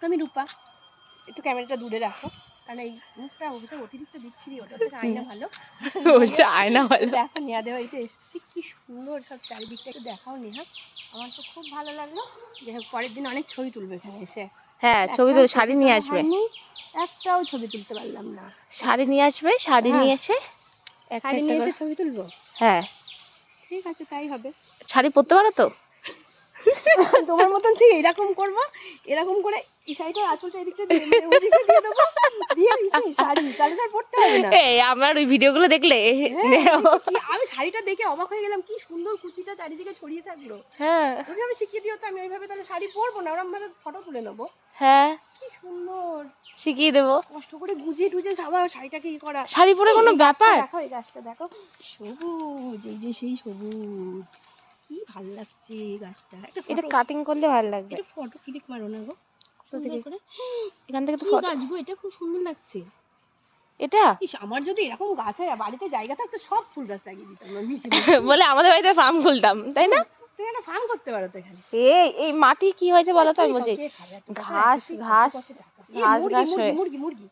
আমি রূপা, একটু ক্যামেরাটা দূরে রাখো, কারণ এই মুখটা ওটা অতিরিক্ত বিচ্ছিরি, ওটা থেকে আয়না ভালো। বলছে আয়না ভালো। দেখো নেহাদের বাড়িতে এসেছি, কি সুন্দর সব চারিদিকটা একটু দেখাও নেহা। আমার তো খুব ভালো লাগলো। যাই হোক, পরের দিন অনেক ছবি তুলবে এখানে এসে। হ্যাঁ, ছবি তুলে শাড়ি নিয়ে আসবে। একটাও ছবি তুলতে পারলাম না। শাড়ি নিয়ে আসবে, শাড়ি নিয়ে এসে শাড়ি নিয়ে এসে ছবি তুলবো। হ্যাঁ ঠিক আছে, তাই হবে। শাড়ি পরতে পারো তো? তোমার মতন ঠিক এরকম করবো, এরকম করে এই শাড়িটার আঁচলটা এদিকটা দিয়ে দেবো, দিয়ে দিছি শাড়ি, তাহলে আর পরতে হবে না। এই আমার ওই ভিডিওগুলো দেখলে আমি শাড়িটা দেখে অবাক হয়ে গেলাম, কি সুন্দর কুচিটা চারিদিকে ছড়িয়ে থাকলো। হ্যাঁ, ওইভাবে শিখিয়ে দিও তো, আমি ওইভাবে তাহলে শাড়ি পরবো না, ওরকম ভাবে ফটো তুলে নেবো। হ্যাঁ কি সুন্দর শিখিয়ে দেবো। কষ্ট করে গুজিয়ে টুজে সবার শাড়িটাকে ই করা। শাড়ি পরে কোনো ব্যাপার? দেখো এই গাছটা দেখো, সবুজ, এই যে সেই সবুজ, কি ভাল লাগছে এই গাছটা। এটা কাটিং করলে ভালো লাগবে। এটা ফটো ক্লিক মারো না গো, করে এখান থেকে তো কি গাছ গো, এটা খুব সুন্দর লাগছে। এটা ইস, আমার যদি এরকম গাছ হয় বাড়িতে জায়গা থাকতো, সব ফুল গাছ লাগিয়ে দিতাম আমি। বলে আমাদের বাড়িতে ফার্ম খুলতাম, তাই না? তুমি একটা ফার্ম করতে পারো তো এখানে। এই মাটি কি হয়েছে বলো তো? আমি বলছি ঘাস ঘাস ঘাস ঘাস হয়ে। মুরগি মুরগি,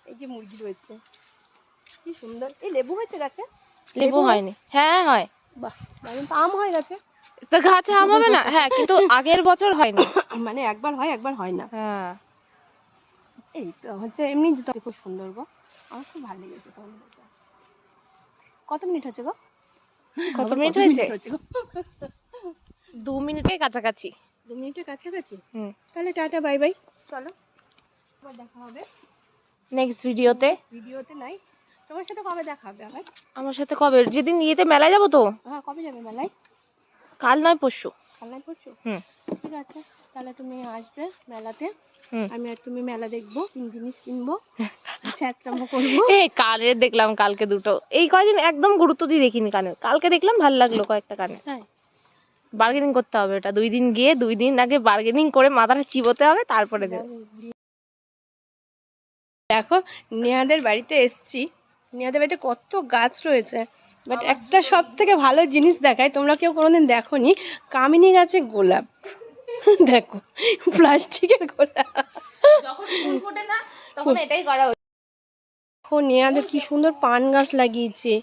এই যে মুরগি রয়েছে, কি সুন্দর। এই লেবু হয়েছে গাছে? লেবু হয়নি। হ্যাঁ হয়। বাহ, তো আম হয় গাছে। তো গাছে আম হবে না? হ্যাঁ, কিন্তু আগের বছর হয়নি। মানে একবার হয়, একবার হয় না। হ্যাঁ, এই তো হচ্ছে এমনি যে খুব সুন্দর গো, আমার খুব ভালো লেগেছে তোমার। কত মিনিট হচ্ছে গো? কত মিনিট হয়েছে? গো 2 মিনিটের কাছাকাছি। 2 মিনিটের কাছাকাছি। হুম, তাহলে টাটা, বাই বাই, চলো আবার দেখা হবে নেক্সট ভিডিওতে। ভিডিওতে নাই, তোমার সাথে কবে দেখা হবে আবার? আমার সাথে কবে? যেদিন ইয়েতে মেলায় যাবো তো। হ্যাঁ, কবে যাবে মেলায়? কাল নয় পরশু। কাল নাই পরশু? হুম, ঠিক আছে, তাহলে তুমি আসবে মেলাতে, হুম। আমি আর তুমি মেলা দেখবো, জিনিস কিনবো, চ্যাটলামো করবো। এই কানের দেখলাম কালকে দুটো, এই কয়দিন একদম গুরুত্ব দিয়ে দেখিনি কানের, কালকে দেখলাম ভালো লাগলো কয়েকটা কানে। হ্যাঁ, বার্গেনিং করতে হবে, ওটা 2 দিন গিয়ে 2 দিন আগে বার্গেনিং করে মাথাটা চিবোতে হবে, তারপরে দেবে। দেখো নেহাদের বাড়িতে এসছি, নেহাদের বাড়িতে কত গাছ রয়েছে, বাট একটা সব থেকে ভালো জিনিস দেখায়, তোমরা কেউ কোনোদিন দেখোনি, কামিনী গাছে গোলাপ। দেখো, প্লাস্টিকের গোলাপ। যখন ফুল ফোটে না তখন এটাই করা উচিত। দেখো নেহাদের কি সুন্দর পান গাছ লাগিয়েছে,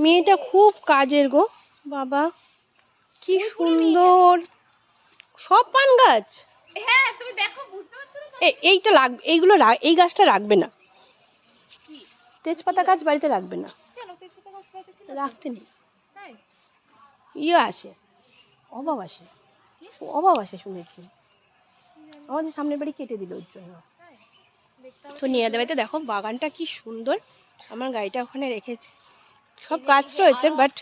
মেয়েটা খুব কাজের গো বাবা, কি সুন্দর সব পান গাছ। হ্যাঁ, তুমি দেখো, বুঝতে পারছো না? এইটা লাগবে, এইগুলো এই গাছটা রাখবে না, তেজপাতা গাছ বাড়িতে রাখবে না, কেন তেজপাতা গাছ ছিল? রাখতে নেই। তাই? ইয়ে আসে, অভাব আসে, অভাব আসে শুনেছি, আমাদের সামনের বাড়ি কেটে দিল ওর জন্য। তো নিয়ে দেবে, দেখো বাগানটা কি সুন্দর, আমার গাড়িটা ওখানে রেখেছি, সব গাছ রয়েছে, বাট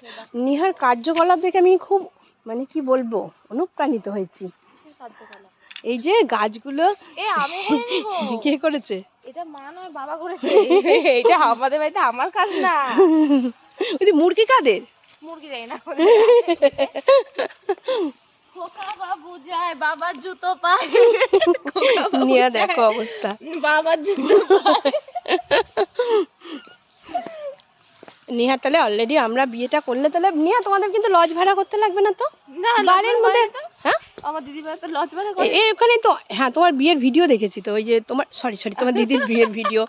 নিহার কার্যকলাপ দেখে আমি খুব, মানে কি বলবো, অনুপ্রাণিত হয়েছি। এই যে গাছগুলো আমি করিনি গো। কে করেছে? এটা মা নয় বাবা করেছে। এটা আমাদের বাড়িতে আমার কাজ না। ওই যে মুরগি কাদের? মুরগি যাই না। খোকা বাবু যায়, বাবার জুতো পায়। নিয়ে দেখো অবস্থা, বাবার জুতো পায়। নিহা তাহলে অলরেডি আমরা বিয়েটা করলে তাহলে নিহা তোমাদের কিন্তু লজ ভাড়া করতে লাগবে না তো? না, বাড়ির মধ্যে। হ্যাঁ, আমার দিদি বাড়িতে লজ ভাড়া করে। ওখানে তো, হ্যাঁ তোমার বিয়ের ভিডিও দেখেছি তো, ওই যে তোমার সরি তোমার দিদির বিয়ের ভিডিও।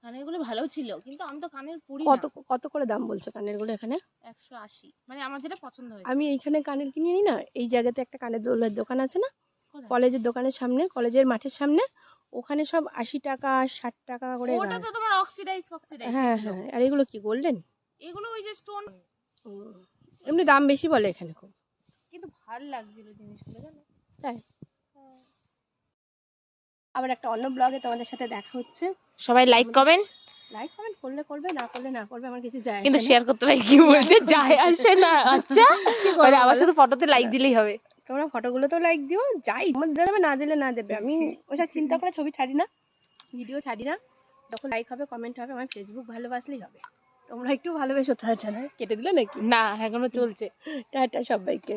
কানের গুলো ভালো ছিল, কিন্তু আমি তো কানের পরি না। কত করে দাম বলছো কানের গুলো এখানে? 180, মানে আমার যেটা পছন্দ হয়েছে। আমি এইখানে কানের কিনে নি না, এই জায়গাতে একটা কানের দোকান আছে না, কোথায়? কলেজের দোকানের সামনে, কলেজের মাঠের সামনে, ওখানে সব 80 টাকা 60 টাকা করে। ওটা তো তোমার অক্সিডাইজ। হ্যাঁ হ্যাঁ, আর এগুলো কি গোল্ডেন? এগুলো ওই যে স্টোন। এমনি দাম বেশি বলে এখানে খুব, কিন্তু ভালো লাগছিল জিনিসগুলো, জানো? তাই। আবার একটা অন্য ব্লগে তোমাদের সাথে দেখা হচ্ছে। সবাই লাইক কমেন্ট করলে করবে, না করলে না করবে, আমার কিছু যায় আসে কিন্তু না। শেয়ার করতে পারি, কি বলছে যায় আসে না? আচ্ছা, মানে আবার শুধু ফটোতে লাইক দিলেই হবে? তোমরা ফটোগুলোতেও লাইক দিও, যাই দেবে, না দিলে না দেবে, আমি ওসব চিন্তা করে ছবি ছাড়ি না, ভিডিও ছাড়ি না। যখন লাইক হবে কমেন্ট হবে, আমার ফেসবুক ভালোবাসলেই হবে। তোমরা একটু ভালোবেসো, তাছাড়া কেটে দিলে নাকি? না, এখনো চলছে। টাটা সবাইকে।